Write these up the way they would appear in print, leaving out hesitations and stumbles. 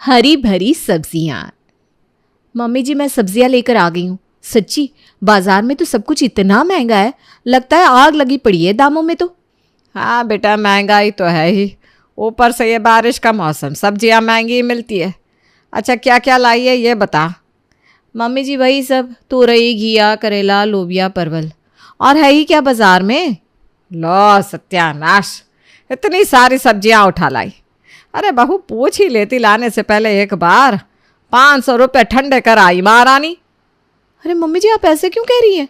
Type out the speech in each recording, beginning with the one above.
हरी भरी सब्जियां। मम्मी जी मैं सब्जियां लेकर आ गई हूँ। सच्ची बाजार में तो सब कुछ इतना महंगा है, लगता है आग लगी पड़ी है दामों में तो। हाँ बेटा, महंगाई तो है ही, ऊपर से ये बारिश का मौसम, सब्जियां महंगी मिलती है। अच्छा क्या क्या लाई है ये बता। मम्मी जी वही सब, तुरई, घिया, करेला, लोबिया, परवल। और है ही क्या बाजार में। लो सत्यानाश, इतनी सारी सब्जियां उठा लाई। अरे बहू पूछ ही लेती लाने से पहले एक बार। 500 रुपये ठंडे कर आई महारानी। अरे मम्मी जी आप ऐसे क्यों कह रही हैं?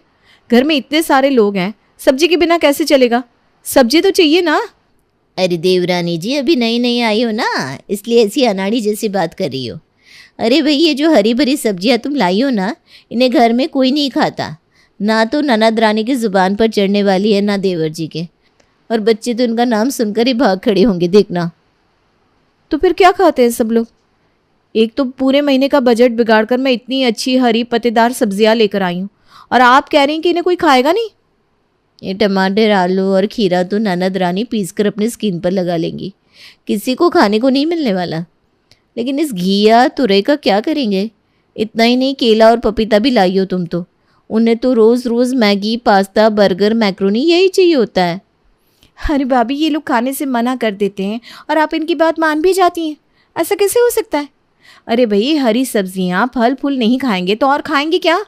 घर में इतने सारे लोग हैं, सब्जी के बिना कैसे चलेगा? सब्जी तो चाहिए ना। अरे देवरानी जी अभी नई नई आई हो ना, इसलिए ऐसी अनाड़ी जैसी बात कर रही हो। अरे भाई ये जो हरी भरी सब्जियां तुम लाई हो ना, इन्हें घर में कोई नहीं खाता। ना तो ननद रानी की ज़ुबान पर चढ़ने वाली है, ना देवर जी के। और बच्चे तो उनका नाम सुनकर ही भाग खड़े होंगे, देखना। तो फिर क्या खाते हैं सब लोग? एक तो पूरे महीने का बजट बिगाड़ कर मैं इतनी अच्छी हरी पत्तेदार सब्जियां लेकर आई हूँ, और आप कह रही हैं कि इन्हें कोई खाएगा नहीं। ये टमाटर, आलू और खीरा तो ननद रानी पीस कर अपनी स्किन पर लगा लेंगी, किसी को खाने को नहीं मिलने वाला। लेकिन इस घिया तुरई का क्या करेंगे? इतना ही नहीं, केला और पपीता भी लाई हो तुम तो। उन्हें तो रोज़ रोज़ मैगी, पास्ता, बर्गर, मैक्रोनी यही चाहिए होता है। अरे भाभी ये लोग खाने से मना कर देते हैं और आप इनकी बात मान भी जाती हैं, ऐसा कैसे हो सकता है? अरे भाई हरी सब्जियां फल फूल नहीं खाएंगे तो और खाएंगे क्या?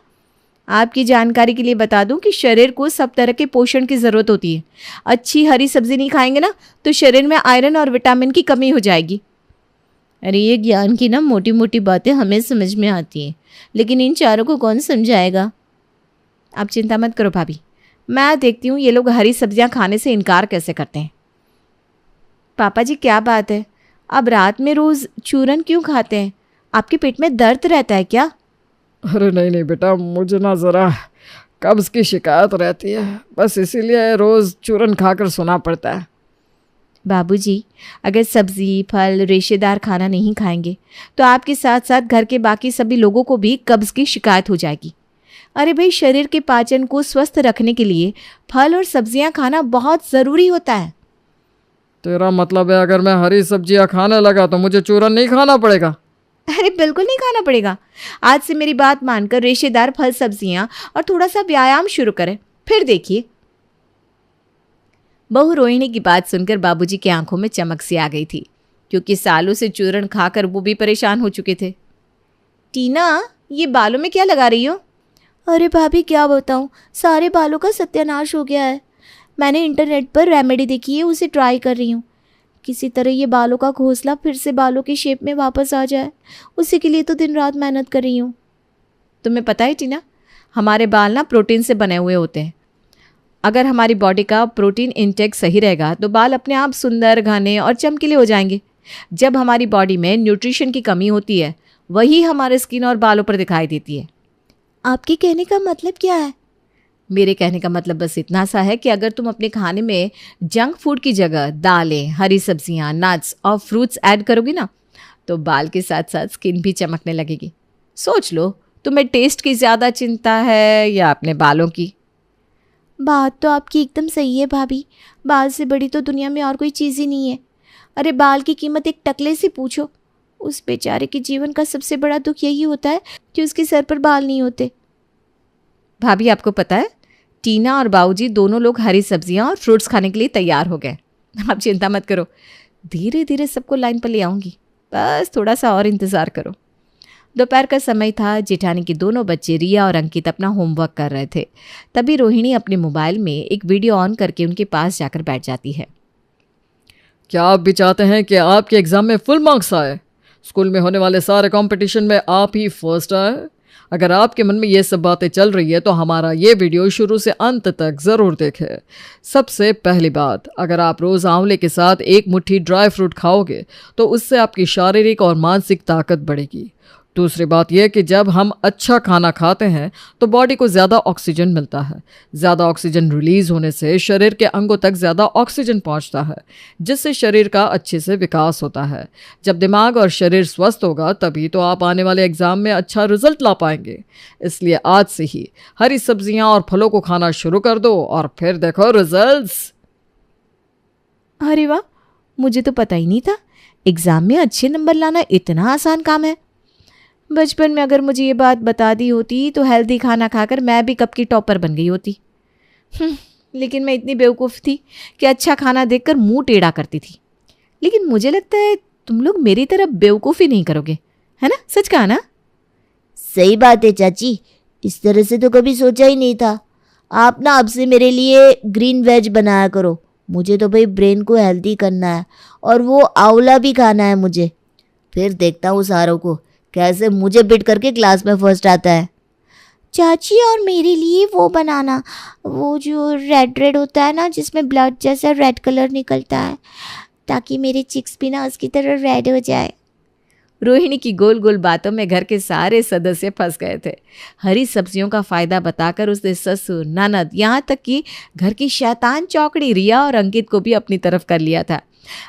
आपकी जानकारी के लिए बता दूं कि शरीर को सब तरह के पोषण की ज़रूरत होती है। अच्छी हरी सब्जी नहीं खाएंगे ना तो शरीर में आयरन और विटामिन की कमी हो जाएगी। अरे ये ज्ञान की ना मोटी मोटी बातें हमें समझ में आती हैं, लेकिन इन चारों को कौन समझाएगा? आप चिंता मत करो भाभी, मैं देखती हूँ ये लोग हरी सब्जियां खाने से इनकार कैसे करते हैं। पापा जी क्या बात है, अब रात में रोज़ चूरन क्यों खाते हैं? आपके पेट में दर्द रहता है क्या? अरे नहीं नहीं बेटा, मुझे ना ज़रा कब्ज़ की शिकायत रहती है, बस इसीलिए रोज़ चूरन खाकर सोना पड़ता है। बाबूजी अगर सब्जी फल रेशेदार खाना नहीं खाएंगे तो आपके साथ साथ घर के बाकी सभी लोगों को भी कब्ज़ की शिकायत हो जाएगी। अरे भाई शरीर के पाचन को स्वस्थ रखने के लिए फल और सब्जियां खाना बहुत ज़रूरी होता है। तेरा मतलब है अगर मैं हरी सब्जियां खाने लगा तो मुझे चूरन नहीं खाना पड़ेगा? अरे बिल्कुल नहीं खाना पड़ेगा। आज से मेरी बात मानकर रेशेदार फल सब्जियां और थोड़ा सा व्यायाम शुरू करें, फिर देखिए। बहू रोहिणी की बात सुनकर बाबूजी की आंखों में चमक सी आ गई थी, क्योंकि सालों से चूरन खाकर वो भी परेशान हो चुके थे। टीना ये बालों में क्या लगा रही हो? अरे भाभी क्या बताऊँ, सारे बालों का सत्यानाश हो गया है। मैंने इंटरनेट पर रेमेडी देखी है, उसे ट्राई कर रही हूँ। किसी तरह ये बालों का घोंसला फिर से बालों की शेप में वापस आ जाए, उसी के लिए तो दिन रात मेहनत कर रही हूँ। तुम्हें पता है टीना, हमारे बाल ना प्रोटीन से बने हुए होते हैं। अगर हमारी बॉडी का प्रोटीन इंटेक सही रहेगा तो बाल अपने आप सुंदर, घने और चमकीले हो जाएंगे। जब हमारी बॉडी में न्यूट्रिशन की कमी होती है वही हमारे स्किन और बालों पर दिखाई देती है। आपके कहने का मतलब क्या है? मेरे कहने का मतलब बस इतना सा है कि अगर तुम अपने खाने में जंक फूड की जगह दालें, हरी सब्जियां, नट्स और फ्रूट्स ऐड करोगी ना तो बाल के साथ साथ स्किन भी चमकने लगेगी। सोच लो, तुम्हें टेस्ट की ज़्यादा चिंता है या अपने बालों की? बात तो आपकी एकदम सही है भाभी, बाल से बड़ी तो दुनिया में और कोई चीज़ ही नहीं है। अरे बाल की कीमत एक टकले से पूछो, उस बेचारे के जीवन का सबसे बड़ा दुख यही होता है कि उसके सर पर बाल नहीं होते। भाभी आपको पता है, टीना और बाबूजी दोनों लोग हरी सब्जियां और फ्रूट्स खाने के लिए तैयार हो गए। आप चिंता मत करो, धीरे धीरे सबको लाइन पर ले आऊँगी, बस थोड़ा सा और इंतज़ार करो। दोपहर का समय था। जेठानी के दोनों बच्चे रिया और अंकित अपना होमवर्क कर रहे थे। तभी रोहिणी अपने मोबाइल में एक वीडियो ऑन करके उनके पास जाकर बैठ जाती है। क्या आप भी चाहते हैं कि आपके एग्ज़ाम में फुल मार्क्स आए? स्कूल में होने वाले सारे कंपटीशन में आप ही फर्स्ट आए? अगर आपके मन में ये सब बातें चल रही है तो हमारा ये वीडियो शुरू से अंत तक ज़रूर देखें। सबसे पहली बात, अगर आप रोज़ आंवले के साथ एक मुट्ठी ड्राई फ्रूट खाओगे तो उससे आपकी शारीरिक और मानसिक ताकत बढ़ेगी। दूसरी बात यह कि जब हम अच्छा खाना खाते हैं तो बॉडी को ज़्यादा ऑक्सीजन मिलता है। ज़्यादा ऑक्सीजन रिलीज़ होने से शरीर के अंगों तक ज़्यादा ऑक्सीजन पहुंचता है, जिससे शरीर का अच्छे से विकास होता है। जब दिमाग और शरीर स्वस्थ होगा तभी तो आप आने वाले एग्ज़ाम में अच्छा रिजल्ट ला पाएंगे। इसलिए आज से ही हरी सब्जियां और फलों को खाना शुरू कर दो और फिर देखो रिजल्ट्स। अरे वाह, मुझे तो पता ही नहीं था एग्ज़ाम में अच्छे नंबर लाना इतना आसान काम है? बचपन में अगर मुझे ये बात बता दी होती तो हेल्दी खाना खाकर मैं भी कब की टॉपर बन गई होती। लेकिन मैं इतनी बेवकूफ़ थी कि अच्छा खाना देखकर मुंह टेढ़ा करती थी। लेकिन मुझे लगता है तुम लोग मेरी तरह बेवकूफ़ी नहीं करोगे, है ना? सच कहा ना? सही बात है चाची, इस तरह से तो कभी सोचा ही नहीं था। आप ना अब से मेरे लिए ग्रीन वेज बनाया करो। मुझे तो भाई ब्रेन को हेल्दी करना है और वो आंवला भी खाना है मुझे। फिर देखता हूँ सारों को कैसे मुझे बिट करके क्लास में फर्स्ट आता है। चाची और मेरे लिए वो बनाना, वो जो रेड रेड होता है ना, जिसमें ब्लड जैसा रेड कलर निकलता है, ताकि मेरे चिक्स भी ना उसकी तरह रेड हो जाए। रोहिणी की गोल गोल बातों में घर के सारे सदस्य फंस गए थे। हरी सब्जियों का फायदा बताकर उसने ससुर, ननद, यहाँ तक कि घर की शैतान चौकड़ी रिया और अंकित को भी अपनी तरफ कर लिया था।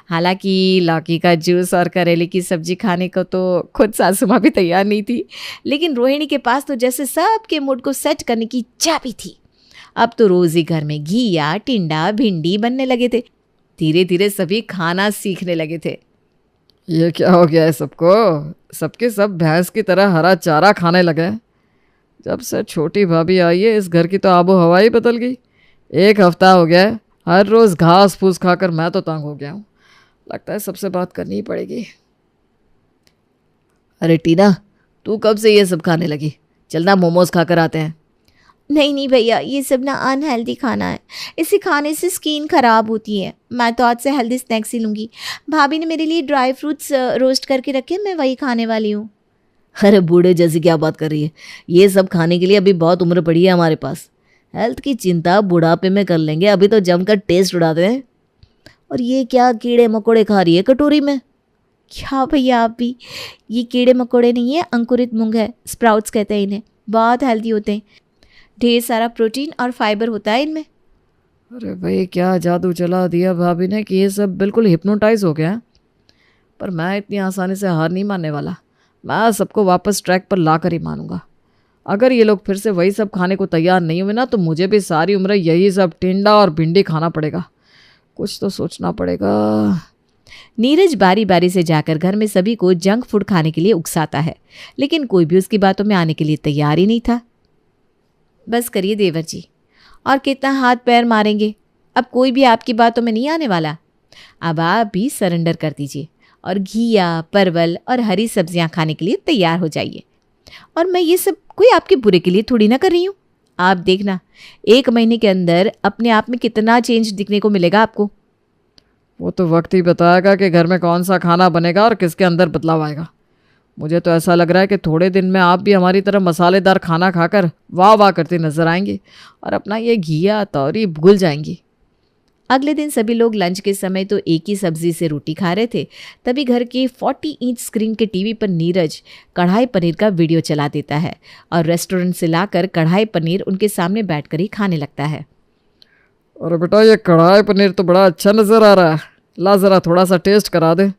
हालांकि लौकी का जूस और करेले की सब्जी खाने को तो खुद सासू माँ भी तैयार नहीं थी, लेकिन रोहिणी के पास तो जैसे सबके मूड को सेट करने की चाबी थी। अब तो रोज ही घर में घिया, टिंडा, भिंडी बनने लगे थे। धीरे धीरे सभी खाना सीखने लगे थे। ये क्या हो गया है सबको? सबके सब भैंस की तरह हरा चारा खाने लगे। जब से छोटी भाभी आई है इस घर की तो आबो हवा ही बदल गई। 1 हफ्ता हो गया है, हर रोज़ घास फूस खाकर मैं तो तंग हो गया हूँ। लगता है सबसे बात करनी ही पड़ेगी। अरे टीना, तू कब से ये सब खाने लगी? चलना मोमोज खाकर आते हैं। नहीं नहीं भैया, ये सब ना अनहेल्दी खाना है, इसे खाने से स्किन खराब होती है। मैं तो आज से हेल्दी स्नैक्स ही लूँगी। भाभी ने मेरे लिए ड्राई फ्रूट्स रोस्ट करके रखे, मैं वही खाने वाली हूँ। अरे बूढ़े जैसी क्या बात कर रही है? ये सब खाने के लिए अभी बहुत उम्र पड़ी है हमारे पास। हेल्थ की चिंता बुढ़ापे में कर लेंगे, अभी तो जमकर टेस्ट उड़ाते हैं। और ये क्या कीड़े मकोड़े खा रही है कटोरी में? क्या भैया आप भी, ये कीड़े मकोड़े नहीं है, अंकुरित मूंग है, स्प्राउट्स कहते हैं इन्हें। बहुत हेल्दी होते हैं, ढेर सारा प्रोटीन और फाइबर होता है इनमें। अरे भाई क्या जादू चला दिया भाभी ने कि ये सब बिल्कुल हिप्नोटाइज हो गया है। पर मैं इतनी आसानी से हार नहीं मानने वाला। मैं सबको वापस ट्रैक पर ला कर ही मानूंगा। अगर ये लोग फिर से वही सब खाने को तैयार नहीं हुए ना तो मुझे भी सारी उम्र यही सब टिंडा और भिंडी खाना पड़ेगा। कुछ तो सोचना पड़ेगा। नीरज बारी बारी से जाकर घर में सभी को जंक फूड खाने के लिए उकसाता है, लेकिन कोई भी उसकी बातों में आने के लिए तैयार ही नहीं था। बस करिए देवर जी, और कितना हाथ पैर मारेंगे? अब कोई भी आपकी बातों में नहीं आने वाला। अब आप भी सरेंडर कर दीजिए और घिया, परवल और हरी सब्जियां खाने के लिए तैयार हो जाइए। और मैं ये सब कोई आपके बुरे के लिए थोड़ी ना कर रही हूँ। आप देखना 1 महीने के अंदर अपने आप में कितना चेंज दिखने को मिलेगा आपको। वो तो वक्त ही बताएगा कि घर में कौन सा खाना बनेगा और किसके अंदर बदलाव आएगा। मुझे तो ऐसा लग रहा है कि थोड़े दिन में आप भी हमारी तरह मसालेदार खाना खाकर वाह वाह करती नजर आएंगी और अपना ये घिया तौरी भूल जाएंगी। अगले दिन सभी लोग लंच के समय तो एक ही सब्जी से रोटी खा रहे थे। तभी घर के 40 इंच स्क्रीन के टीवी पर नीरज कढ़ाई पनीर का वीडियो चला देता है और रेस्टोरेंट से लाकर कढ़ाई पनीर उनके सामने बैठकर ही खाने लगता है। अरे बेटा ये कढ़ाई पनीर तो बड़ा अच्छा नज़र आ रहा है, ला ज़रा थोड़ा सा टेस्ट करा दे।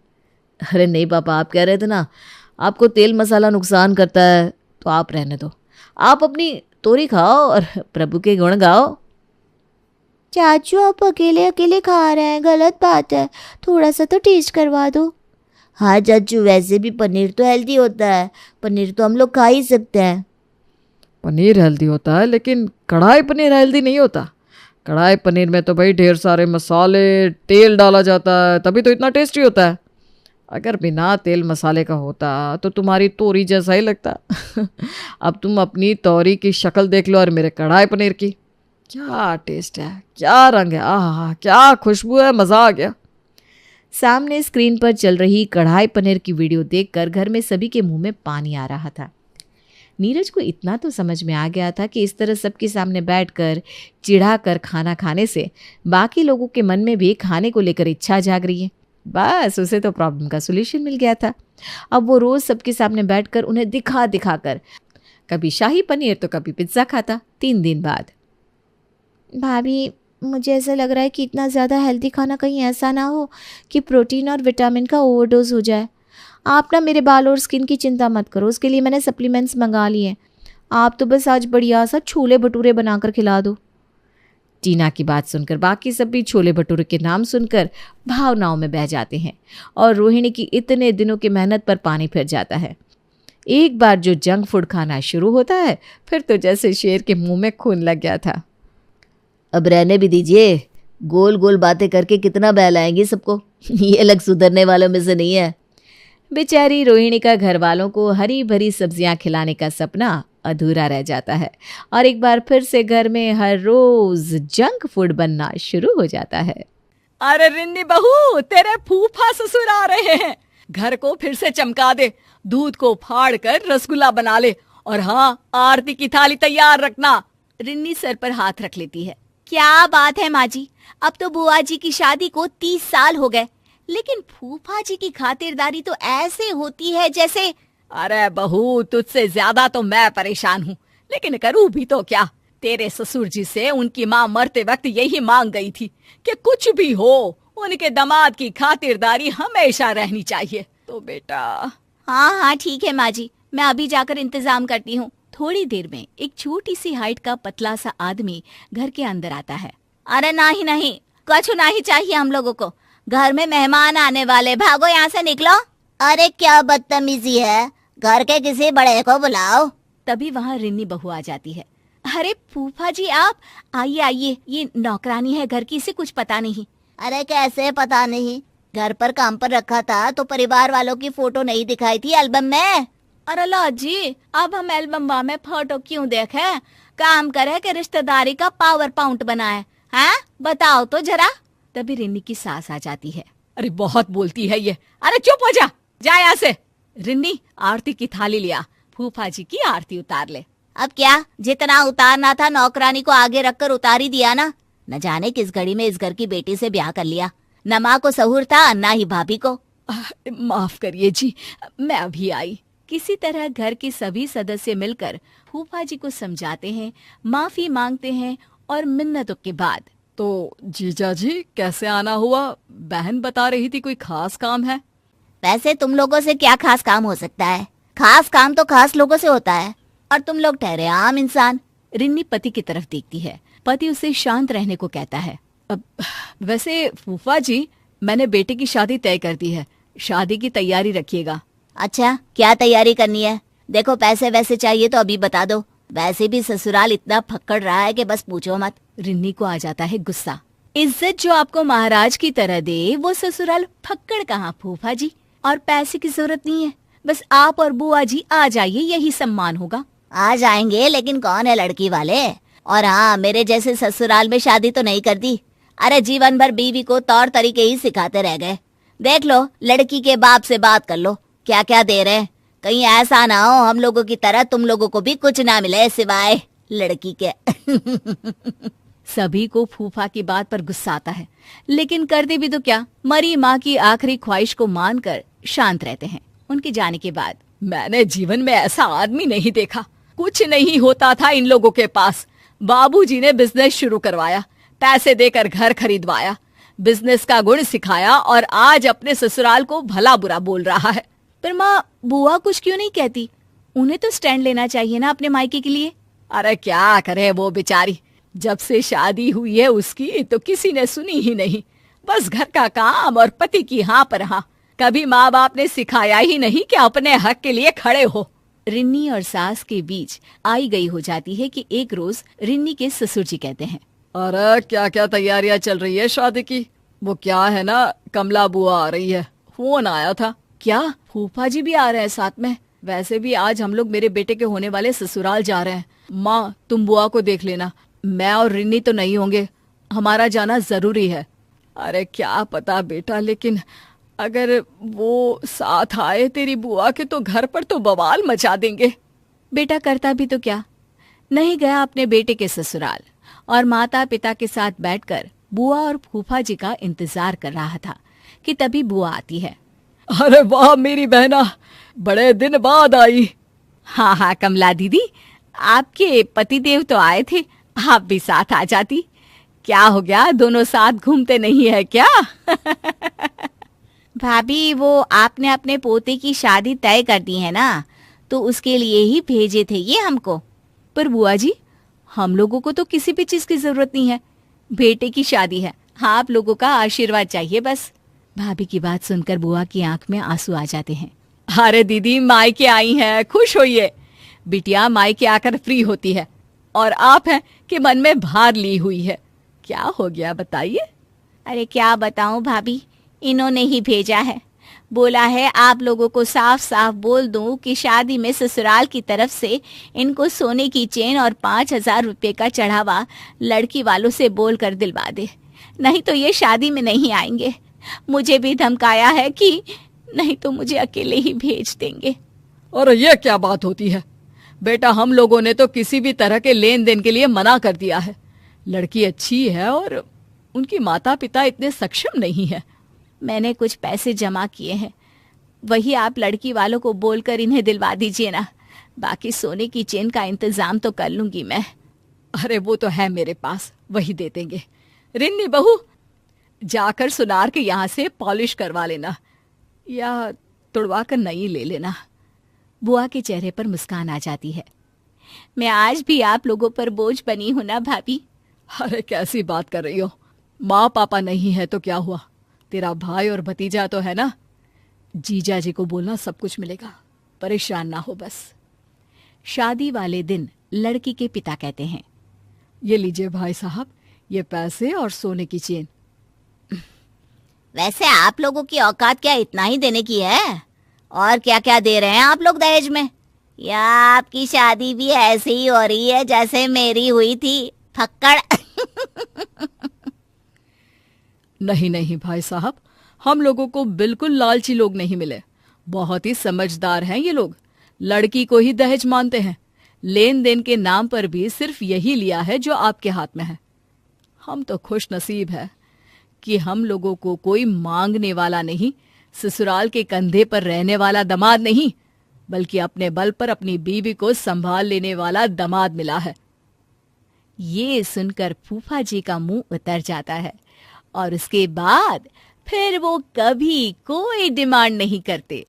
अरे नहीं पापा, आप कह रहे थे ना आपको तेल मसाला नुकसान करता है, तो आप रहने दो। आप अपनी तोरी खाओ और प्रभु के गुण गाओ। चाचू आप अकेले अकेले खा रहे हैं, गलत बात है, थोड़ा सा तो टेस्ट करवा दो। हाँ चाचू, वैसे भी पनीर तो हेल्दी होता है, पनीर तो हम लोग खा ही सकते हैं। पनीर हेल्दी होता है लेकिन कढ़ाई पनीर हेल्दी नहीं होता। कढ़ाई पनीर में तो भाई ढेर सारे मसाले, तेल डाला जाता है, तभी तो इतना टेस्टी होता है। अगर बिना तेल मसाले का होता तो तुम्हारी तोरी जैसा ही लगता। अब तुम अपनी तोरी की शक्ल देख लो और मेरे कढ़ाई पनीर की। क्या टेस्ट है, क्या रंग है, आहा क्या खुशबू है, मज़ा आ गया। सामने स्क्रीन पर चल रही कढ़ाई पनीर की वीडियो देखकर घर में सभी के मुंह में पानी आ रहा था। नीरज को इतना तो समझ में आ गया था कि इस तरह सबके सामने बैठकर चिढ़ाकर खाना खाने से बाकी लोगों के मन में भी खाने को लेकर इच्छा जाग रही है। बस उसे तो प्रॉब्लम का सोल्यूशन मिल गया था। अब वो रोज़ सबके सामने बैठकर उन्हें दिखा दिखाकर कभी शाही पनीर तो कभी पिज्ज़ा खाता। 3 दिन बाद, भाभी मुझे ऐसा लग रहा है कि इतना ज़्यादा हेल्दी खाना कहीं ऐसा ना हो कि प्रोटीन और विटामिन का ओवरडोज हो जाए। आप ना मेरे बाल और स्किन की चिंता मत करो, उसके लिए मैंने सप्लीमेंट्स मंगा लिए हैं। आप तो बस आज बढ़िया सा छोले भटूरे बनाकर खिला दो। टीना की बात सुनकर बाकी सब भी छोले भटूरे के नाम सुनकर भावनाओं में बह जाते हैं और रोहिणी की इतने दिनों की मेहनत पर पानी फिर जाता है। एक बार जो जंक फूड खाना शुरू होता है फिर तो जैसे शेर के मुंह में खून लग गया था। अब रहने भी दीजिए, गोल गोल बातें करके कितना बहलाएंगी सबको। ये लग सुधरने वालों में से नहीं है। बेचारी रोहिणी का घर वालों को हरी भरी सब्जियां खिलाने का सपना अधूरा रह जाता है और एक बार फिर से घर में हर रोज जंक फूड बनना शुरू हो जाता है। अरे रिन्नी बहू, तेरे फूफा ससुर आ रहे हैं, घर को फिर से चमका दे, दूध को फाड़ कर रसगुल्ला बना ले और हाँ, आरती की थाली तैयार रखना। रिन्नी सर पर हाथ रख लेती है। क्या बात है माँ जी, अब तो बुआ जी की शादी को 30 साल हो गए, लेकिन फूफा जी की खातिरदारी तो ऐसे होती है जैसे। अरे बहू, तुझसे ज्यादा तो मैं परेशान हूँ, लेकिन करूँ भी तो क्या। तेरे ससुर जी से उनकी माँ मरते वक्त यही मांग गई थी कि कुछ भी हो उनके दामाद की खातिरदारी हमेशा रहनी चाहिए। तो बेटा। हाँ हाँ ठीक है माँ जी, मैं अभी जाकर इंतजाम करती हूँ। थोड़ी देर में एक छोटी सी हाइट का पतला सा आदमी घर के अंदर आता है। अरे नहीं, कुछ नहीं चाहिए हम लोगों को, घर में मेहमान आने वाले, भागो यहाँ से निकलो। अरे क्या बदतमीजी है, घर के किसी बड़े को बुलाओ। तभी वहाँ रिन्नी बहू आ जाती है। अरे फूफा जी आप आइए आइए, ये नौकरानी है घर की, इसे कुछ पता नहीं। अरे कैसे पता नहीं, घर पर काम पर रखा था तो परिवार वालों की फोटो नहीं दिखाई थी एल्बम में। अरे लो जी, अब हम एल्बम में फोटो क्यों देखे, काम करे कि रिश्तेदारी का पावर पॉइंट बनाए, हैं? बताओ तो जरा। तभी रिन्नी की सास आ जाती है। अरे बहुत बोलती है ये, अरे चुप हो जा यहाँ से। रिन्नी, आरती की थाली लिया, फूफा जी की आरती उतार ले। अब क्या, जितना उतारना था नौकरानी को आगे रखकर उतार ही दिया ना। न जाने किस घड़ी में इस घर की बेटी से ब्याह कर लिया, न माँ को सहूर था न ही भाभी को। माफ करिए जी, मैं अभी आई। किसी तरह घर के सभी सदस्य मिलकर फूफा जी को समझाते हैं, माफी मांगते हैं और मिन्नतों के बाद। तो जीजा जी कैसे आना हुआ, बहन बता रही थी कोई खास काम है। वैसे तुम लोगों से क्या खास काम हो सकता है, खास काम तो खास लोगों से होता है और तुम लोग ठहरे आम इंसान। रिन्नी पति की तरफ देखती है। पति उसे शांत रहने को कहता है। अब वैसे फूफा जी, मैंने बेटे की शादी तय कर दी है, शादी की तैयारी रखिएगा। अच्छा, क्या तैयारी करनी है? देखो पैसे वैसे चाहिए तो अभी बता दो, वैसे भी ससुराल इतना फक्कड़ रहा है कि बस पूछो मत। रिन्नी को आ जाता है गुस्सा। इज्जत जो आपको महाराज की तरह दे वो ससुराल फक्कड़ कहाँ फूफा जी, और पैसे की जरूरत नहीं है, बस आप और बुआ जी आ जाइए, यही सम्मान होगा। आ जाएंगे, लेकिन कौन है लड़की वाले? और हाँ, मेरे जैसे ससुराल में शादी तो नहीं कर दी। अरे जीवन भर बीवी को तौर तरीके ही सिखाते रह गए। देख लो, लड़की के बाप से बात कर लो, क्या क्या दे रहे हैं। कहीं ऐसा ना हो हम लोगों की तरह तुम लोगों को भी कुछ ना मिले सिवाय लड़की के। सभी को फूफा की बात पर गुस्सा आता है, लेकिन करते भी तो क्या, मरी माँ की आखिरी ख्वाहिश को मानकर शांत रहते हैं। उनके जाने के बाद मैंने जीवन में ऐसा आदमी नहीं देखा, कुछ नहीं होता था इन लोगों के पास। बाबूजी ने बिजनेस शुरू करवाया, पैसे देकर घर खरीदवाया, बिजनेस का गुण सिखाया और आज अपने ससुराल को भला बुरा बोल रहा है। पर माँ, बुआ कुछ क्यों नहीं कहती? उन्हें तो स्टैंड लेना चाहिए ना अपने मायके के लिए। अरे क्या करे वो बेचारी, जब से शादी हुई है उसकी तो किसी ने सुनी ही नहीं, बस घर का काम और पति की हाँ पर हाँ। कभी माँ बाप ने सिखाया ही नहीं कि अपने हक के लिए खड़े हो। रिन्नी और सास के बीच आई गई हो जाती है कि एक रोज रिन्नी के ससुर जी कहते हैं, अरे क्या क्या तैयारियां चल रही है शादी की? वो क्या है ना, कमला बुआ आ रही है, फोन आया था। क्या फूफा जी भी आ रहे हैं साथ में? वैसे भी आज हम लोग मेरे बेटे के होने वाले ससुराल जा रहे हैं। माँ, तुम बुआ को देख लेना, मैं और रिन्नी तो नहीं होंगे, हमारा जाना जरूरी है। अरे क्या पता बेटा, लेकिन अगर वो साथ आए तेरी बुआ के तो घर पर तो बवाल मचा देंगे। बेटा करता भी तो क्या, नहीं गया अपने बेटे के ससुराल और माता पिता के साथ बैठकर बुआ और फूफा जी का इंतजार कर रहा था कि तभी बुआ आती है। अरे वाह मेरी बहना, बड़े दिन बाद आई। हाँ हाँ कमला दीदी, आपके पतिदेव तो आए थे, आप भी साथ आ जाती। क्या हो गया, दोनों साथ घूमते नहीं है क्या? भाभी, वो आपने अपने पोते की शादी तय कर दी है ना, तो उसके लिए ही भेजे थे ये हमको। पर बुआ जी, हम लोगों को तो किसी भी चीज की जरूरत नहीं है, बेटे की शादी है, आप लोगों का आशीर्वाद चाहिए बस। भाभी की बात सुनकर बुआ की आंख में आंसू आ जाते हैं। अरे दीदी मायके आई हैं, खुश होइए। बिटिया मायके आकर फ्री होती है और आप हैं कि मन में भार ली हुई है। क्या हो गया बताइए। अरे क्या बताऊं भाभी, इन्होंने ही भेजा है। बोला है आप लोगों को साफ साफ बोल दूं कि शादी में ससुराल की तरफ से इनको सोने की चेन और 5,000 रुपये का चढ़ावा लड़की वालों से बोल कर दिलवा दे, नहीं तो ये शादी में नहीं आएंगे। मुझे भी धमकाया है कि नहीं तो मुझे अकेले ही भेज देंगे। और ये क्या बात होती है बेटा, हम लोगों ने तो किसी भी तरह के लेन देन के लिए मना कर दिया है। लड़की अच्छी है और उनकी माता पिता इतने सक्षम नहीं है। मैंने कुछ पैसे जमा किए हैं, वही आप लड़की वालों को बोलकर इन्हें दिलवा दीजिए ना। बाकी सोने की चेन का इंतजाम तो कर लूंगी मैं। अरे वो तो है मेरे पास, वही दे देंगे। रिन्नी बहू, जाकर सुनार के यहाँ से पॉलिश करवा लेना या तुड़वा कर नई ले लेना। बुआ के चेहरे पर मुस्कान आ जाती है। मैं आज भी आप लोगों पर बोझ बनी हूं ना भाभी। अरे कैसी बात कर रही हो, माँ पापा नहीं है तो क्या हुआ, तेरा भाई और भतीजा तो है ना। जीजा जी को बोलना सब कुछ मिलेगा, परेशान ना हो बस। शादी वाले दिन लड़की के पिता कहते हैं, ये लीजिए भाई साहब, ये पैसे और सोने की चेन। वैसे आप लोगों की औकात क्या इतना ही देने की है? और क्या क्या दे रहे हैं आप लोग दहेज में? या आपकी शादी भी ऐसे ही हो रही है जैसे मेरी हुई थी, फक्कड़। नहीं नहीं भाई साहब, हम लोगों को बिल्कुल लालची लोग नहीं मिले। बहुत ही समझदार हैं ये लोग, लड़की को ही दहेज मानते हैं। लेन देन के नाम पर भी सिर्फ यही लिया है जो आपके हाथ में है। हम तो खुश नसीब है कि हम लोगों को कोई मांगने वाला नहीं, ससुराल के कंधे पर रहने वाला दामाद नहीं, बल्कि अपने बल पर अपनी बीवी को संभाल लेने वाला दामाद मिला है। ये सुनकर फूफा जी का मुंह उतर जाता है और उसके बाद फिर वो कभी कोई डिमांड नहीं करते।